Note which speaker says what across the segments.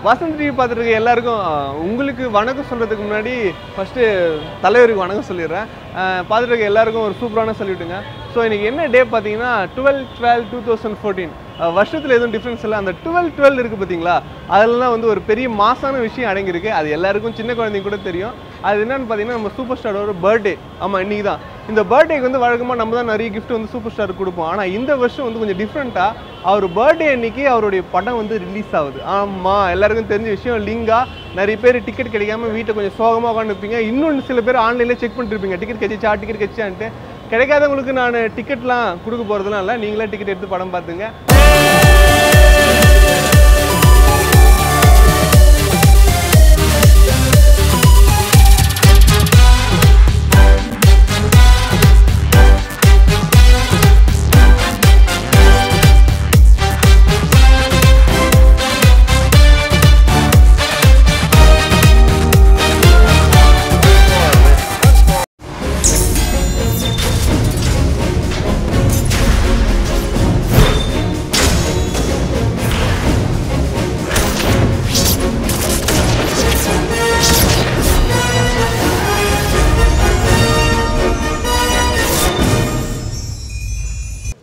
Speaker 1: Vasanth TV பார்த்துட்டு இருக்க எல்லாருக்கும் உங்களுக்கு வணக்கம் சொல்கிறதுக்கு முன்னாடி ஃபஸ்ட்டு தலைவருக்கு வணக்கம் சொல்லிடுறேன். பார்த்துட்டு இருக்க எல்லாருக்கும் ஒரு சூப்பரான சொல்லிவிட்டுங்க. ஸோ இன்றைக்கி என்ன டே பார்த்தீங்கன்னா 12/12/2014. வருஷத்தில் எதுவும் டிஃப்ரென்ஸ் இல்லை. அந்த 12/12 இருக்குது பார்த்தீங்களா, அதில் தான் வந்து ஒரு பெரிய மாசான விஷயம் அடங்கியிருக்கு. அது எல்லாருக்கும் சின்ன குழந்தைங்க கூட தெரியும். அது என்னென்னு பார்த்தீங்கன்னா நம்ம சூப்பர் ஸ்டாரோட பர்த்டே. ஆமாம், இன்றைக்கி தான் இந்த பர்த்டேக்கு வந்து வழக்கமாக நம்ம தான் நிறைய கிஃப்ட் வந்து சூப்பர் ஸ்டாருக்கு கொடுப்போம். ஆனால் இந்த வருஷம் வந்து கொஞ்சம் டிஃப்ரெண்ட்டாக அவர் பர்த்டே அன்னைக்கு அவருடைய படம் வந்து ரிலீஸ் ஆகுது. ஆமாம், எல்லாருக்கும் தெரிஞ்ச விஷயம். லிங்கா நிறைய பேர் டிக்கெட் கிடைக்காம வீட்டை கொஞ்சம் சோகமாக உட்காந்துருப்பீங்க. இன்னொன்று சில பேர் ஆன்லைனில் செக் பண்ணிருப்பீங்க, டிக்கெட் கட்சிச்சான்ட்டு. கிடைக்காதவங்களுக்கு நான் டிக்கெட்லாம் கொடுக்க போகிறதுலாம் இல்லை, நீங்களே டிக்கெட் எடுத்து படம் பார்த்துங்க.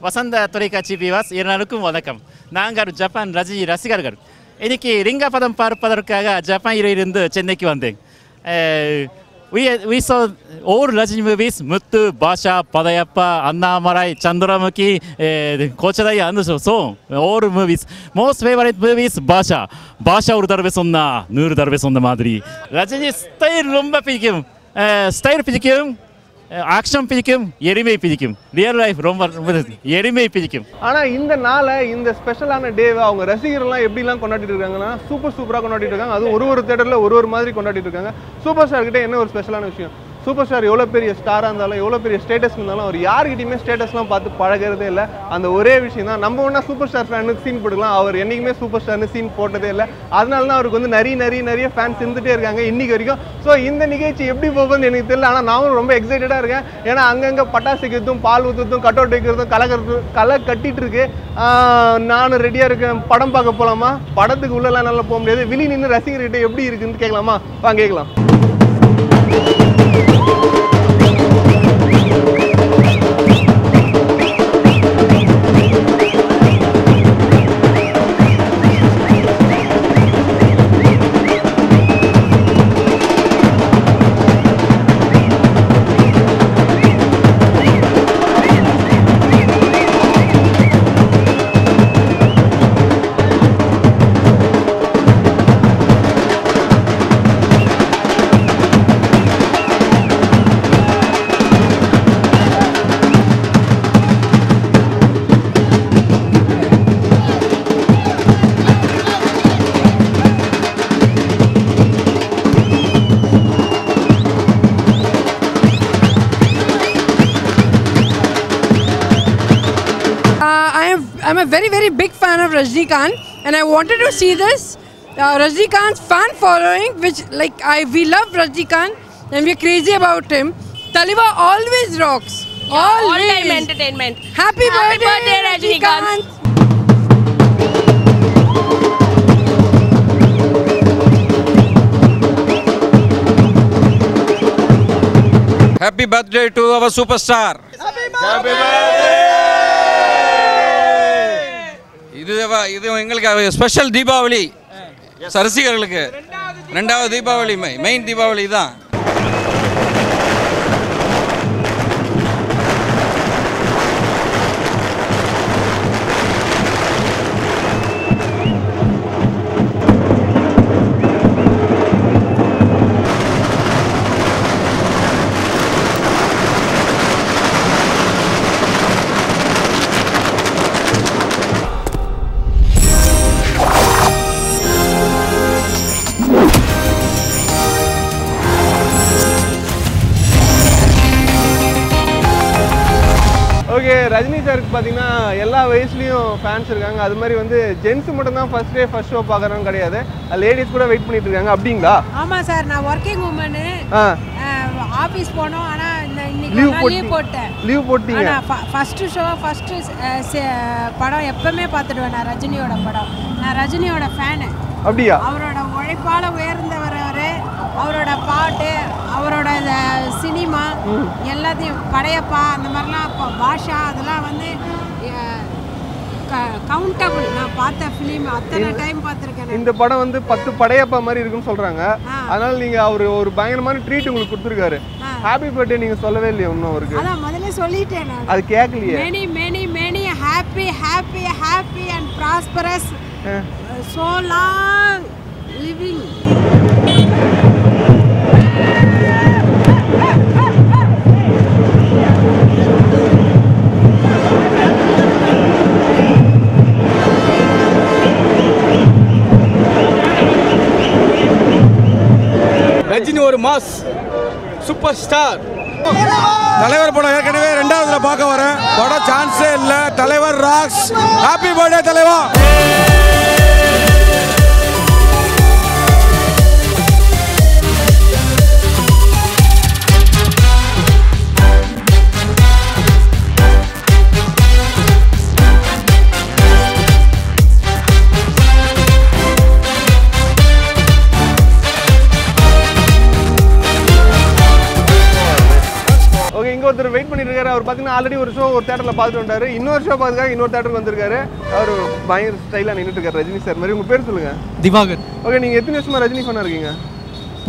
Speaker 2: வசந்த தொலைக்காட்சி வியூவர்ஸ் எல்லாருக்கும் வணக்கம். நாங்கள் ஜப்பான் ரஜினி ரசிகர்கள். இன்னைக்கு ரிங்கா படம் பார்ப்பதற்காக ஜப்பானிலிருந்து சென்னைக்கு வந்தேன். We saw all Rajini movies, Muthu, Basha, Padayappa, Annamarai, Chandramukhi, Kochadai, and so on. All movies. Most favorite movies, Basha. Basha ஒரு தடவை சொன்னா 100 தடவை சொன்ன மாதிரி. ரஜினி ஸ்டைல் ரொம்ப பிடிக்கும். ஸ்டைல் பிடிக்கும், ஆக்ஷன் பிடிக்கும், எளிமை பிடிக்கும். ரியல் லைஃப் ரொம்ப எளிமை பிடிக்கும்.
Speaker 1: ஆனால் இந்த நாளை, இந்த ஸ்பெஷலான டேவை அவங்க ரசிகர்கள்லாம் எப்படிலாம் கொண்டாடிட்டு இருக்காங்கன்னா சூப்பராக கொண்டாடிட்டு இருக்காங்க. அதுவும் ஒரு தேட்டரில் ஒரு மாதிரி கொண்டாடிட்டு இருக்காங்க. சூப்பர் ஸ்டார்கிட்ட என்ன ஒரு ஸ்பெஷலான விஷயம், சூப்பர் ஸ்டார் எவ்வளோ பெரிய ஸ்டாராக இருந்தாலும் எவ்வளோ பெரிய ஸ்டேட்டஸ் இருந்தாலும் அவர் யார்கிட்டையுமே ஸ்டேட்டஸ்லாம் பார்த்து பழகிறதே இல்லை. அந்த ஒரே விஷயம் தான். நம்ம ஒன்றா சூப்பர் ஸ்டார் ஃபேனுக்கு சீன் போட்டுக்கலாம், அவர் என்றைக்குமே சூப்பர் ஸ்டார்னு சீன் போட்டதே இல்லை. அதனால தான் அவருக்கு வந்து நிறைய ஃபேன்ஸ் இருந்துகிட்டே இருக்காங்க இன்றைக்கி வரைக்கும். ஸோ இந்த நிகழ்ச்சி எப்படி போகுதுன்னு எனக்கு தெரியல, ஆனால் நானும் ரொம்ப எக்ஸைட்டடாக இருக்கேன். ஏன்னா அங்கங்கே பட்டாசு வைக்கிறதும், பால் ஊற்றுறதும், கட் அவுட் வைக்கிறதும், களை கட்டிகிட்டு இருக்கு. நானும் ரெடியாக இருக்கேன். படம் பார்க்க போகலாமா? படத்துக்கு உள்ளெல்லாம் நல்லா போக முடியாது. வெளியே நின்று ரசிகர்கிட்ட எப்படி இருக்குன்னு கேட்கலாமா? வாங்க கேட்கலாம்.
Speaker 3: I'm a very big fan of Rajinikanth, and I wanted to see this Rajinikanth's fan following, which we love Rajinikanth and we're crazy about him. Taliva always rocks.
Speaker 4: All time entertainment.
Speaker 3: Happy birthday Rajinikanth.
Speaker 5: Happy birthday to our superstar. Happy birthday. இது எங்களுக்கு special Deepavali ரசிகர்களுக்கு. ரெண்டாவது Deepavali, main Deepavali தான்.
Speaker 1: Okay, Rajini சாருக்கு பார்த்தீங்கன்னா எல்லா வயசுலேயும் fans இருக்காங்க. அது மாதிரி வந்து ஜென்ஸ் மட்டும் தான் ஃபர்ஸ்ட் ஷோ பார்க்குறோன்னு கிடையாது, லேடிஸ் கூட வெயிட் பண்ணிட்டு இருக்காங்க. அப்படிங்களா?
Speaker 3: ஆமாம் சார், நான் ஒர்க்கிங் உமனு. ஆஃபீஸ் போனோம், ஆனால் இன்னைக்கு லீவ் போட்டேன்.
Speaker 1: லீவ் போட்டீங்க?
Speaker 3: ஃபஸ்ட்டு ஷோ ஃபஸ்ட்டு படம் எப்பவுமே பார்த்துடுவேன். நான் ரஜினியோட படம், நான் ரஜினியோட ஃபேனு.
Speaker 1: அப்படியா?
Speaker 6: அவரோட உழைப்பால் உயர்ந்தவர் அவர். அவரோட பாட்டு, அவரோட சினிமா எல்லாத்தையும், படையப்பா அந்த மாதிரிலாம், இப்போ பாஷா அதெல்லாம் வந்து கவுண்டபிள். நான் பார்த்த ஃபிலிம் அத்தனை டைம் பார்த்துருக்கேன்.
Speaker 1: இந்த படம் வந்து 10 படையப்பா மாதிரி இருக்குன்னு சொல்றாங்க. அதனால நீங்க அவர் ஒரு பயங்கரமான ட்ரீட் உங்களுக்கு கொடுத்துருக்காரு. ஹாப்பி பர்த்டே நீங்க சொல்லவே இல்லையா இன்னும் அவருக்கு?
Speaker 6: அதான் முதல்ல சொல்லிட்டேன் நான்.
Speaker 1: அது கேட்கலையே.
Speaker 6: many many many happy happy happy and prosperous so long living.
Speaker 7: Rajini ஒரு மாஸ் சூப்பர் ஸ்டார். தலைவர் படம் ஏற்கனவே 2வதுல பார்க்க வரேன். படம் சான்ஸே இல்லை. தலைவர் ராக்ஸ். ஹாப்பி பர்த்டே தலைவா.
Speaker 1: ஒருத்தர் வெயிட் பண்ணிட்டு இருக்காரு. அவர் பார்த்தீங்கன்னா ஆல்ரெடி ஒரு ஷோ ஒரு தேட்டரில் பார்த்துட்டு வந்தாரு. இன்னொரு ஷோ பார்த்துக்காக இன்னொரு தேட்டருக்கு வந்திருக்காரு. அவர் பயங்கர ஸ்டைலாக நின்றுட்டு இருக்காரு. ரஜினி சார் மாதிரி. உங்கள் பேர் சொல்லுங்க.
Speaker 8: திவாகர்.
Speaker 1: ஓகே, நீங்கள் எத்தனை வருஷமா ரஜினி ஃபேனாக இருக்கீங்க?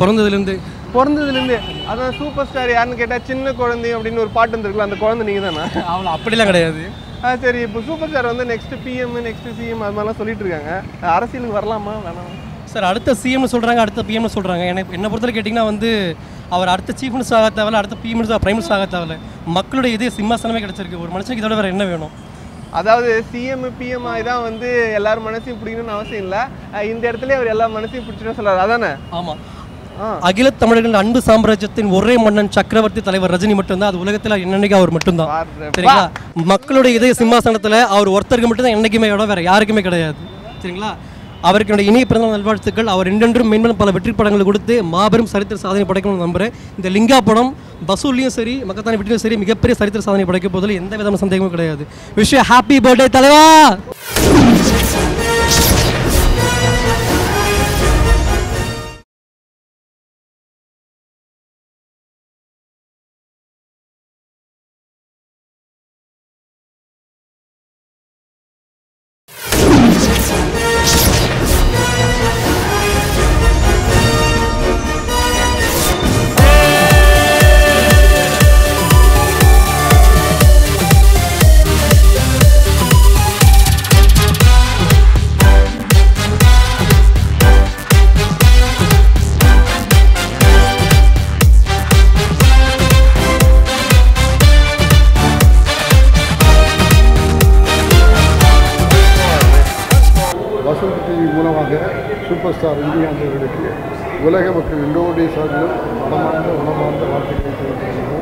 Speaker 8: பிறந்ததுலேருந்து.
Speaker 1: அதான் சூப்பர் ஸ்டார் யாருன்னு கேட்டால் சின்ன குழந்தை அப்படின்னு ஒரு பாட்டு வந்துருக்குல்ல, அந்த குழந்தை நீங்கள் தானே?
Speaker 8: அவ்வளோ அப்படிலாம் கிடையாது.
Speaker 1: சரி, இப்போ சூப்பர் ஸ்டார் வந்து நெக்ஸ்ட் பிஎம் நெக்ஸ்ட் சிஎம் அது மாதிரிலாம் சொல்லிட்டு இருக்காங்க. அரசியலுக்கு வரலாமா வேணாமா
Speaker 8: சார்? அடுத்த சிஎம்னு சொல்கிறாங்க, அடுத்த பிஎம்னு சொல்கிறாங்க. என்னை பொறுத்தவரை கேட்டிங்கன்னா வந்து அவர் அடுத்த சீஃப் மினிஸ்டர் ஆக தேவையில்ல, அடுத்த பிஎம் மினிஸ்டர் பிரைம் மினிஸ்டர் ஆக தேவையில்ல. மக்களுடைய இதே சிம்மாசனமே கிடச்சிருக்கு. ஒரு மனுஷனுக்கு இதோட வேறு என்ன வேணும்?
Speaker 1: அதாவது சிஎம் பிஎம் தான் வந்து எல்லாரும் மனசையும் பிடிக்கணும்னு அவசியம் இல்லை. இந்த இடத்துல அவர் எல்லா மனசையும் பிடிச்சிடும் சொல்றாரு. அதானே?
Speaker 8: ஆமாம். அகில தமிழர்கள் அன்பு சாம்ராஜ்யத்தின் ஒரே மன்னன் சக்கரவர்த்தி தலைவர் ரஜினி மட்டும்தான். அது உலகத்தில் என்னன்னைக்கு அவர் மட்டும்தான். சரிங்களா? மக்களுடைய இதய சிம்மாசனத்தில் அவர் ஒருத்தருக்கு மட்டும்தான் என்னைக்குமே இடம், வேற யாருக்குமே கிடையாது. சரிங்களா? அவருக்கு என்னுடைய இனிய பிறந்த நல்வாழ்த்துக்கள். அவர் என்றென்றும் மேன்மேலும் பல வெற்றி படங்களை கொடுத்து மாபெரும் சரித்திர சாதனை படைக்கணும்னு நம்புறேன். இந்த லிங்கா படம் வசூல்லையும் சரி, மக்கத்தானி வீட்டிலும் சரி மிகப்பெரிய சரித்திர சாதனை படைக்க போதில் எந்த விதமான சந்தேகமும் கிடையாது. விஷ் யூ ஹாப்பி பர்த்டே தலைவா.
Speaker 9: வசந்த் டிவி மூலமாக சூப்பர் ஸ்டார் விஜயகாந்த் அவர்களுக்கு உலக மக்கள் எல்லோருடைய சார்பிலும் உணமார்ந்த வாழ்த்துக்களை தெரிவித்துள்ளோம்.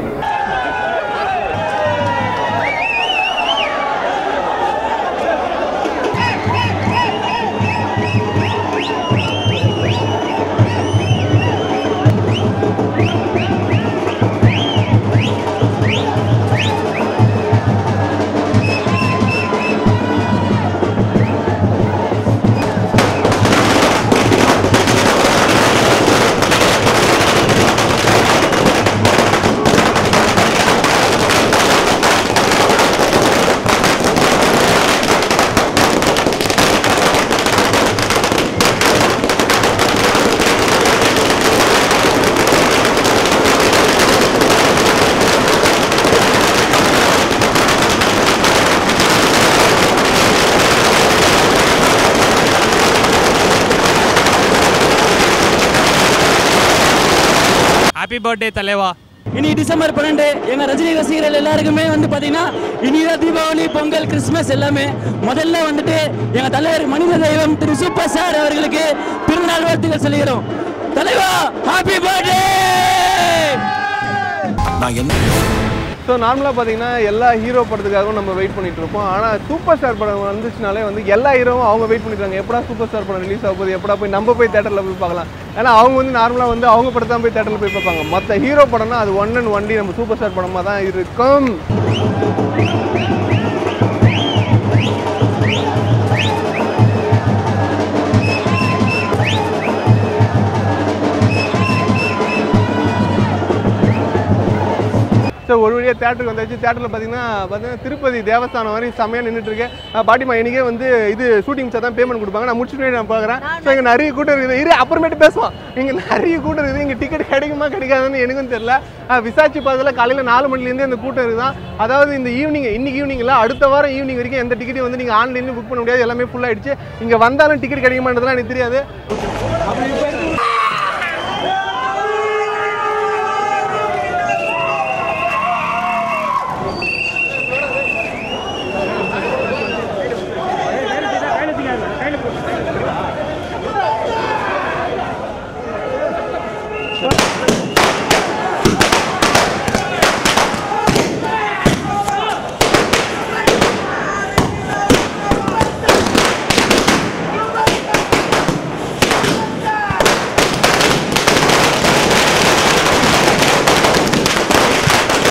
Speaker 10: ஹாப்பி பர்த்டே தலைவா.
Speaker 11: இனி டிசம்பர் 12 எங்கள் ரஜினி ரசிகர்கள் எல்லாருக்குமே வந்து பார்த்தீங்கன்னா இனிதான் தீபாவளி, பொங்கல், கிறிஸ்மஸ் எல்லாமே. முதல்ல வந்துட்டு எங்கள் தலைவர் மனித தெய்வம் திரு சூப்பர் ஸ்டார் அவர்களுக்கு பிறந்தநாள் வாழ்த்துக்கள் சொல்லுகிறோம். தலைவா ஹாப்பி பர்த்டே.
Speaker 1: ஸோ நார்மலாக பார்த்தீங்கன்னா எல்லா ஹீரோ படத்துக்காகவும் நம்ம வெயிட் பண்ணிட்டு இருப்போம். ஆனால் சூப்பர் ஸ்டார் படம் வந்துச்சுனாலே வந்து எல்லா ஹீரோவும் அவங்க வெயிட் பண்ணிட்டாங்க. எப்படா சூப்பர் ஸ்டார் படம் ரிலீஸ் ஆக போகுது, எப்படா போய் நம்ம போய் தேட்டரில் போய் பார்க்கலாம். ஏன்னா அவங்க வந்து நார்மலாக வந்து அவங்க படத்தை தான் போய் தேட்டரில் போய் பார்ப்பாங்க. மற்ற ஹீரோ படம்னா அது ஒன் அண்ட் ஒன்லி நம்ம சூப்பர் ஸ்டார் படமாக தான் இருக்கும். ஒரு வழியாக தேட்டருக்கு வந்தாச்சு. தேட்டரில் பார்த்தீங்கன்னா திருப்பதி தேவஸ்தானம் மாதிரி செம்மையாக நின்றுட்டுருக்கு. பாட்டிமா எனக்கே வந்து இது ஷூட்டிங் சார் தான் பேமெண்ட் கொடுப்பாங்க. நான் முடிச்சுட்டு நான் பார்க்குறேன். ஸோ இங்கே நிறைய கூட்டம் இருக்குது. அப்புறமேட்டு பேசுவோம். இங்கே நிறைய கூட்டம் இருக்குது. இங்கே டிக்கெட் கிடைக்குமா கிடைக்காதுன்னு எனக்கும் தெரியல. விசாரிச்சு பார்த்ததில் காலையில் 4 மணிலேருந்து இந்த கூட்டம் இருக்குதான். அதாவது இந்த ஈவினிங் இன்னைக்கு ஈவினிங் இல்லை, அடுத்த வாரம் ஈவினிங் வரைக்கும் எந்த டிக்கெட்டையும் வந்து நீங்கள் ஆன்லைனில் புக் பண்ண முடியாது. எல்லாமே ஃபுல் ஆகிடுச்சு. இங்கே வந்தாலும் டிக்கெட் கிடைக்குமான்றதுலாம் எனக்கு தெரியாது.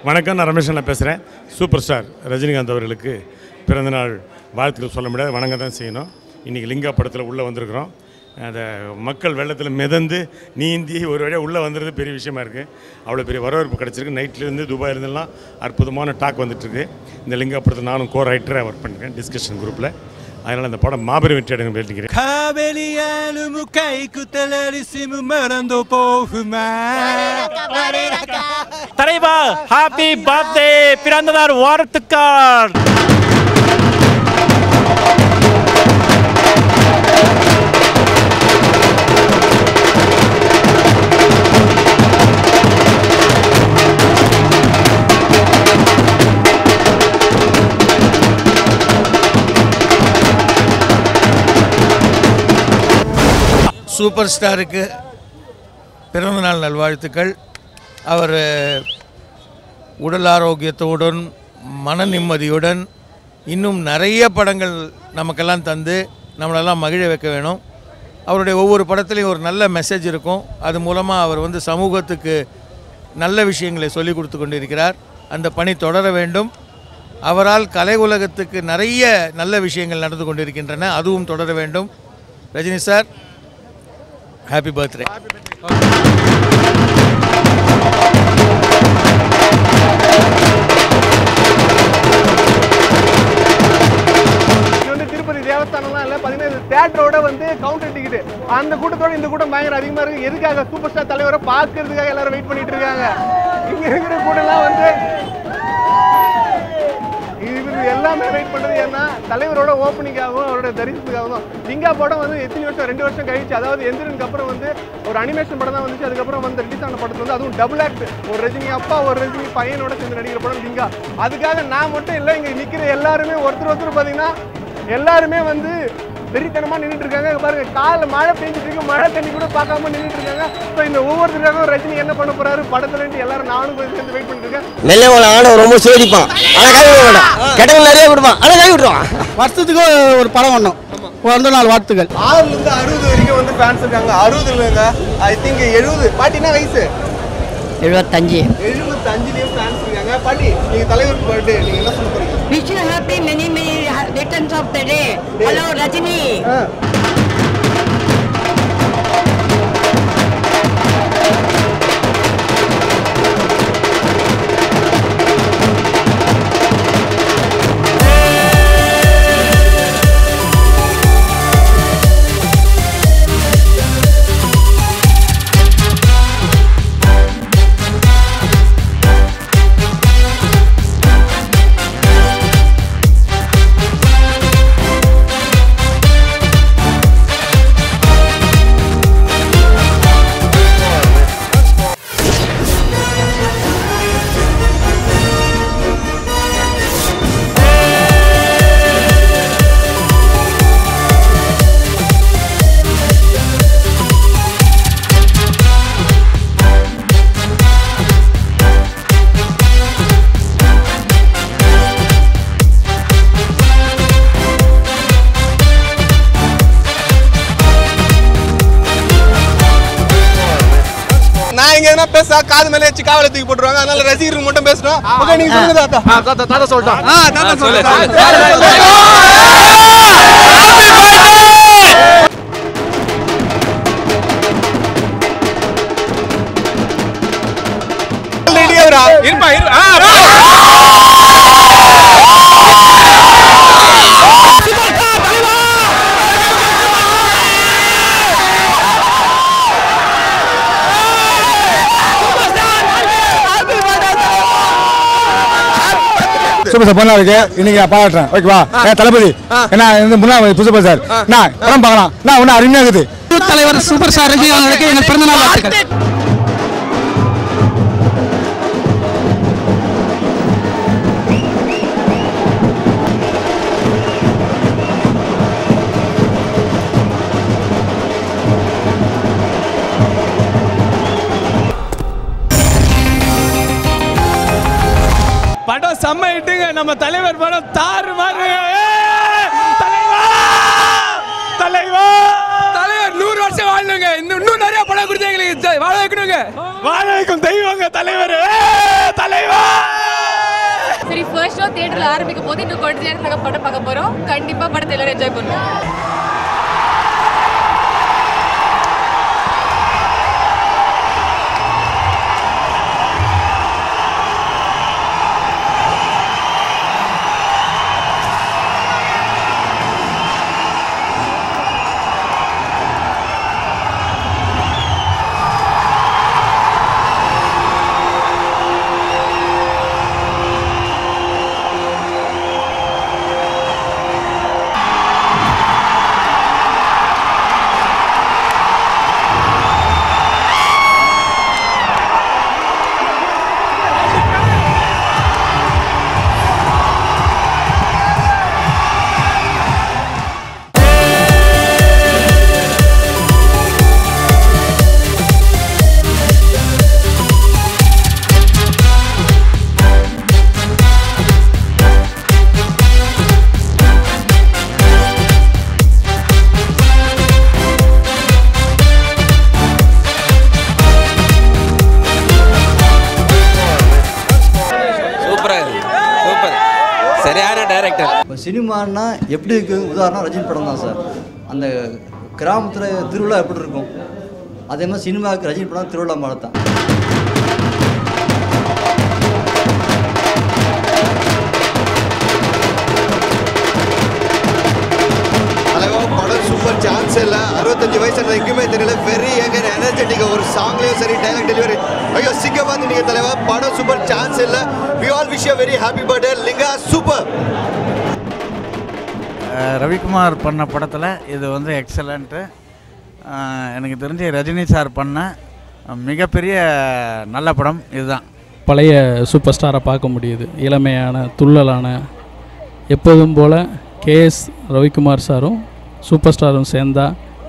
Speaker 10: வணக்கம், நான் ரமேஷ் அண்ணா பேசுகிறேன். சூப்பர் ஸ்டார் ரஜினிகாந்த் அவர்களுக்கு பிறந்தநாள் வாழ்த்துக்கள் சொல்ல முடியாது, வணங்க தான் செய்யணும். இன்றைக்கி லிங்கா படத்தில் உள்ளே வந்திருக்கிறோம். அந்த மக்கள் வெள்ளத்தில் மிதந்து நீந்தி ஒரு வழியாக உள்ளே வந்துடுறது பெரிய விஷயமா இருக்குது. அவ்வளோ பெரிய வரவேற்பு கிடச்சிருக்கு. நைட்லேருந்து துபாயிலேருந்துலாம் அற்புதமான டாக் வந்துட்டுருக்கு. இந்த லிங்கா படத்தில் நானும் கோ ரைட்டராக ஒர்க் பண்ணியிருக்கேன் டிஸ்கஷன் குரூப்பில். அதனால் அந்த படம் மாபெரும் வெற்றி அடைங்க வேண்டிக்கிறேன்.
Speaker 2: தலைவா ஹாப்பி பர்த்டே, பிறந்தநாள் வாழ்த்துக்கள்.
Speaker 12: சூப்பர் ஸ்டாருக்கு பிறந்தநாள் நல்வாழ்த்துக்கள். அவர் உடல் ஆரோக்கியத்துடன் மன நிம்மதியுடன் இன்னும் நிறைய படங்கள் நமக்கெல்லாம் தந்து நம்மளெல்லாம் மகிழ வைக்க வேணும். அவருடைய ஒவ்வொரு படத்துலையும் ஒரு நல்ல மெசேஜ் இருக்கும். அது மூலமாக அவர் வந்து சமூகத்துக்கு நல்ல விஷயங்களை சொல்லிக் கொடுத்து கொண்டிருக்கிறார். அந்த பணி தொடர வேண்டும். அவரால் கலை உலகத்துக்கு நிறைய நல்ல விஷயங்கள் நடந்து கொண்டிருக்கின்றன, அதுவும் தொடர வேண்டும். Rajini sir, happy birthday.
Speaker 1: Tirupati தேவஸ்தானம்லாம் இல்லை, பார்த்தீங்கன்னா தேட்டரோட வந்து கவுண்டர் டிக்கெட் அந்த கூட்டத்தோட இந்த கூட்டம் பயங்கர அதிகமாக இருக்குது. எதுக்காக? சூப்பர் ஸ்டார் தலைவரை பார்க்கறதுக்காக எல்லாரும் வெயிட் பண்ணிட்டு இருக்காங்க. இங்கே இருக்கிற கூட்டம்லாம் வந்து இது எல்லாமே வெயிட் பண்ணுறது ஏன்னா தலைவரோட ஓப்பனிங்காகவும் அவரோட தரிசனத்துக்காகவும். லிங்கா படம் வந்து எத்தனை வருஷம், 2 வருஷம் கழிச்சு, அதாவது எந்திரனுக்கு அப்புறம் வந்து ஒரு அனிமேஷன் படம் தான் வந்துச்சு. அதுக்கப்புறம் வந்து ரிலீஸ் ஆன படத்தில் வந்து அதுவும் டபுள் ஆக்ட், ஒரு ரஜினி அப்பா ஒரு ரஜினி பையனோட சேர்ந்து நடிக்கிற படம் லிங்கா. அதுக்காக நான் மட்டும் இல்லை, இங்கே நிற்கிற எல்லாருமே ஒருத்தர் பார்த்தீங்கன்னா எல்லாருமே வந்து வெறித்தனமாக நின்றுட்டு இருக்காங்க. பாருங்க, காலைல மழை பெஞ்சிட்டு இருக்கு, மழை தண்ணி கூட பார்க்காம நின்றுட்டு இருக்காங்க. ஸோ இந்த ஒவ்வொருத்தருக்காகவும் ரஜினி என்ன பண்ண போறாரு படத்துல எல்லாரும் நானும் போய் சேர்ந்து வெயிட் பண்ணிட்டு இருக்கேன்.
Speaker 13: நெல்லை ஆன ரொம்ப சேடிப்பான், ஆனால் கை விட மாட்டான், கெட்டவங்க நிறைய கொடுப்பான், ஆனால் கை விட்டுருவான்.
Speaker 14: வருஷத்துக்கு ஒரு படம் பண்ணோம். பிறந்த நாள் வாழ்த்துக்கள்.
Speaker 1: 6லேருந்து 60 வரைக்கும் வந்து ஃபேன்ஸ் இருக்காங்க. 60 இல்லைங்க, ஐ திங்க் 70. பாட்டினா வயசு
Speaker 13: 75.
Speaker 1: 75லேயும் ஃபேன்ஸ் இருக்காங்க. பாட்டி, நீங்க தலைவர் பர்த்டே, நீங்க என்ன சொல்ல போறீங்க?
Speaker 15: Wish you happy many returns of the day. Hello Rajini.
Speaker 1: பேச காது மேல வச்சு காவலை தூக்கி போட்டுருவாங்க. அதனால ரசிகருக்கு மட்டும் பேசணும். ஓகே, நீங்க சொல்லுங்க தாத்தா. தாத்தா சொல்லிட்டோம். தாத்தா சொல்லு. ரெடியாவரா? இருப்பா.
Speaker 7: சூப்பர் ஸ்டார் பண்ணா இருக்கு இன்னைக்கு நான் பாராட்டுறேன் ஓகேவா தளபதி ஏன்னா முன்னாள் புதுசு சார் நான் படம் பார்க்கலாம் நான் ஒன்றும் அருமையாக இருக்குது
Speaker 14: தலைவர் சூப்பர் ஸ்டார் ரஜினி அவர்களுக்கு எங்கள் பிறந்தநாள் வாழ்த்துக்கள்.
Speaker 16: படம் செம்ம இட்டுங்க. நம்ம தலைவர் படம் தாறு மாறு. தலைவர் 100 வருஷம் வாழணுங்க. இன்னும் நிறைய படம் கொடுத்து எங்களுக்கு வாழ வைக்கணுங்க. வாழ வைக்கும் தெய்வங்க தலைவர்.
Speaker 17: சரி, ஃபர்ஸ்ட் ஷோ தியேட்டர்ல ஆரம்பிக்கும் போது இன்னும் கொஞ்ச நேரத்துல படம் பார்க்க போறோம். கண்டிப்பா படத்தை எல்லாரும் என்ஜாய் பண்ணுவோம்.
Speaker 18: இப்போ சினிமான்னா எப்படி இருக்குது? உதாரணம் ரஜினி படம் தான் சார். அந்த கிராமத்தில் திருவிழா எப்படி இருக்கும், அதே மாதிரி சினிமாவுக்கு ரஜினி படம் திருவிழா மாதிரி தான்.
Speaker 19: படம் சூப்பர் சான்ஸ் இல்லை. 65 வயசு எங்கேயுமே தெரியல. Very younger energetic. ஒரு சாங்லேயும் சரி, டைலாக் டெலிவரி ஐயோ சிங்க பார்த்து நீங்கள் தலைவா படம் சூப்பர் சான்ஸ் இல்லை. We all wish you very happy birthday Linga. Super.
Speaker 20: Ravikumar பண்ண படத்தில் இது வந்து எக்ஸலண்ட்டு. எனக்கு தெரிஞ்சு ரஜினி சார் பண்ண மிகப்பெரிய நல்ல படம் இதுதான்.
Speaker 21: பழைய சூப்பர் ஸ்டாரை பார்க்க முடியுது. இளமையான துள்ளலான எப்போதும் போல் கேஎஸ் ரவிக்குமார் சாரும் சூப்பர் ஸ்டாரும் சேர்ந்தா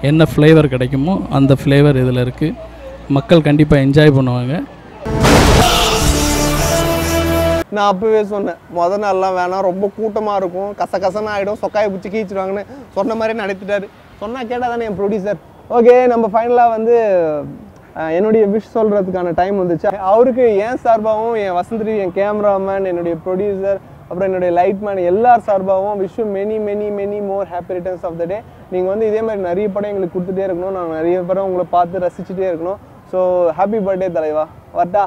Speaker 21: என்ன ஃப்ளேவர் கிடைக்குமோ அந்த ஃப்ளேவர் இதில் இருக்குது. மக்கள் கண்டிப்பாக என்ஜாய் பண்ணுவாங்க.
Speaker 1: நான் அப்போவே சொன்னேன், மொதல் நாள்லாம் வேணாம், ரொம்ப கூட்டமாக இருக்கும், கசகசன்னு ஆகிடும், சொக்காயை பிடிச்சி கீச்சிடுவாங்கன்னு சொன்ன மாதிரி நடத்திட்டாரு. சொன்னால் கேட்டால் தானே என் ப்ரொடியூசர். ஓகே, நம்ம ஃபைனலாக வந்து என்னுடைய விஷ் சொல்கிறதுக்கான டைம் வந்துச்சு. அவருக்கு என் சார்பாகவும், என் வசந்தி, என் கேமராமேன், என்னுடைய ப்ரொடியூசர், அப்புறம் என்னுடைய லைட்மேன் எல்லார் சார்பாகவும் wish many many many more happy returns of the day. நீங்கள் வந்து இதே மாதிரி நிறைய படம் எங்களுக்கு கொடுத்துட்டே இருக்கணும். நாங்கள் நிறைய படம் உங்களை பார்த்து ரசிச்சுட்டே இருக்கணும். ஸோ ஹாப்பி பர்த்டே தலைவா. வரட்டா.